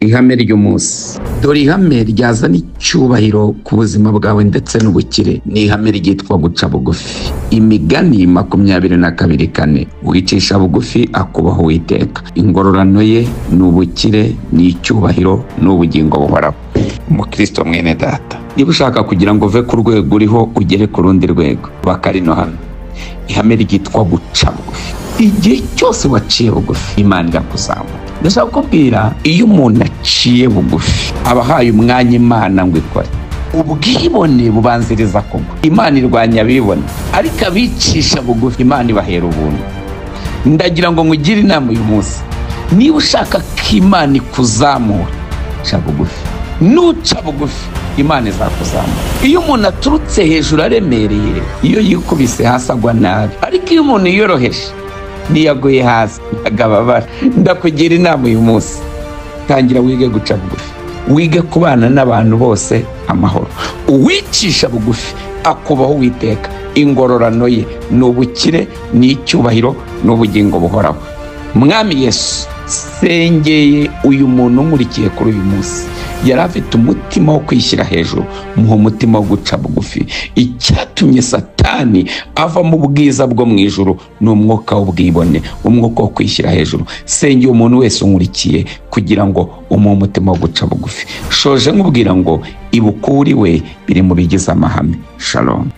ihame ry'umunsi. Dore ihame ryazana icyubahiro ku buzima bwawe ndetse n'ubukire ni ihame ryitwa guca bugufi. Imigani 22:4, wicisha bugufi akubaho Uwiteka, ingororano ye ni ubukire, ni icyubahiro, n'ubugingo buhoraho. Umukristo mwene data, niba ushaka kugira ngo uve ku rwego uriho ugere ku rundi rwego, bakarino hano ihame ryitwa guca bugufi. Igihe cyose waciye bugufi, Imana irakuzamura. Ndashaka kubwira, iyo umuntu aciye bugufi aba ahaye umwanya Imana ngo ikore. Ubwibone bubanziriza kugwa. Imana irwanya abibone, ariko abicisha bugufi Imana ibahera ubuntu. Ndagira ngo ngugire inama uyu munsi, niba ushaka ko Imana ikuzamura, ca bugufi. Nuca bugufi, Imana izakuzamura. Iyo umuntu aturutse hejuru aremereye, iyo yikubise hasi agwa nabi, ariko iyo umuntu yoroheje, niyaguye hasi agababara. Ndakugira inama uyu munsi, tangira wige guca bugufi, wige kubana n'abantu bose amahoro. Uwicisha bugufi akubaho Uwiteka, ingororano ye ni ubukire, ni icyubahiro, n'ubugingo buhoraho. Mwami Yesu, sengeye uyu muntu umurikiye kuri uyu munsi, yari afite umutima wo kwishyira hejuru, muha umutima wo guca bugufi. Icyatumye Satani ava mu bwiza bwo mu ijuru ni umwuka w'ubwibone, umwuka wo kwishyira hejuru. Sengeye umuntu wese umurikiye kugira ngo umuhe umutima wo guca bugufi. Shoje nkubwira ngo ibukuriwe biri mu bigize amahame. Shalom.